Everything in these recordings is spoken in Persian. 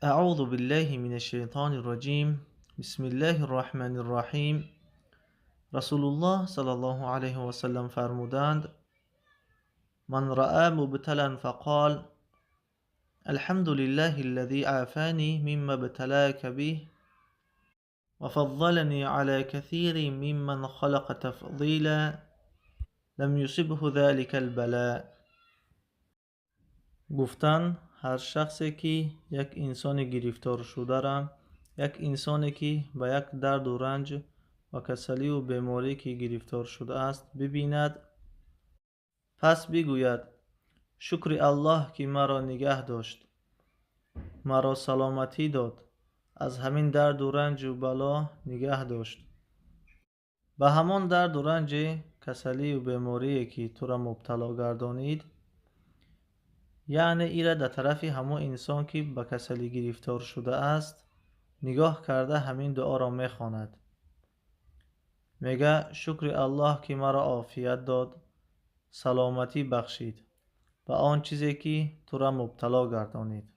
اعوذ بالله من الشیطان الرجیم. بسم الله الرحمن الرحیم. رسول الله صلی الله علیه و سلم فرمودند: من رأى مبتلا فقال الحمد لله الذي عافاني مما ابتلاك به وفضلني على كثير ممن خلق تفضيلا لم يصبه ذلك البلاء. گفتن هر شخصی که یک انسان گرفتار شده را، یک انسانی که به یک درد و رنج و کسلی و بیماری که گرفتار شده است ببیند، پس بگوید شکر الله که مرا نگه داشت، مرا سلامتی داد، از همین درد و رنج و بلا نگه داشت. به همان درد و رنج کسلی و بیماری که تو را مبتلا گردانید، یعنی ایره در طرف همون انسان که به کسلی گرفتار شده است نگاه کرده همین دعا را میخواند. میگه شکر الله که مرا عافیت داد، سلامتی بخشید به آن چیزی که تو را مبتلا گردانید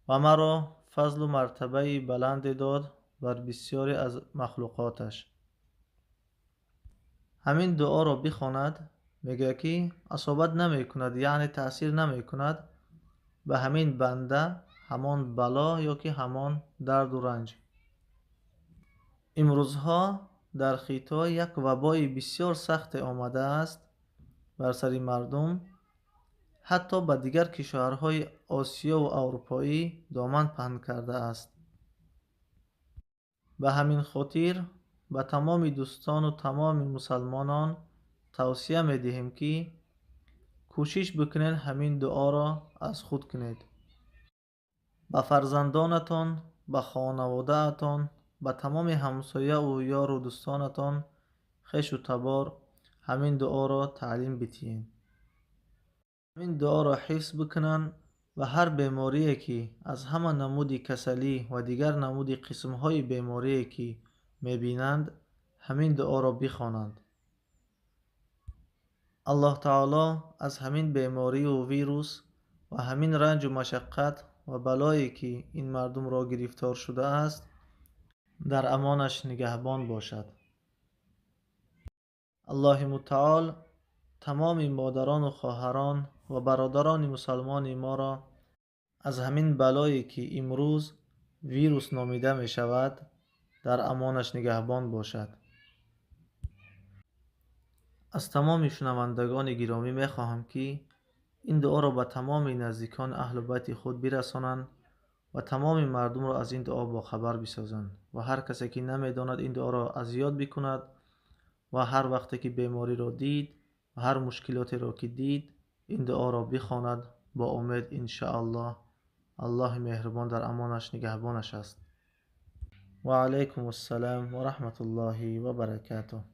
و مرا فضل و مرتبه بلند داد بر بسیاری از مخلوقاتش. همین دعا را بخواند، میگه که اصابت نمی کند، یعنی تأثیر نمی کند به همین بنده همان بلا یا که همان درد و رنج. امروزها در خیطا یک وبای بسیار سخت آمده است بر سر مردم، حتی به دیگر کشورهای آسیا و اروپایی دامن پهن کرده است. به همین خاطر به تمام دوستان و تمام مسلمانان توصیه می دهیم که کوشش بکنید همین دعا را از خود کنید. به فرزندانتان، به خانواده اتان، به تمام همسایه و یار و دوستانتان، خویش و تبار همین دعا را تعلیم بدهید. همین دعا را حفظ بکنن و هر بیماری که از همه نمود کسلی و دیگر نمود قسمهای بیماری که میبینند همین دعا را بخوانند. الله تعالی از همین بیماری و ویروس و همین رنج و مشقت و بلایی که این مردم را گرفتار شده است در امانش نگهبان باشد. الله متعال تمام مادران و خواهران و برادران مسلمان ما را از همین بلایی که امروز ویروس نامیده می شود در امانش نگهبان باشد. از تمام شنوندگان گرامی می خواهم که این دعا را به تمام نزدیکان اهل بیت خود برسانند و تمام مردم را از این دعا با خبر بسازند و هر کسی که نمی داند این دعا را از یاد بکند و هر وقتی که بیماری را دید و هر مشکلاتی را که دید این دعا را بخواند با امید انشاءالله الله مهربان در امانش نگهبانش است. و علیکم السلام و رحمت الله و برکاته.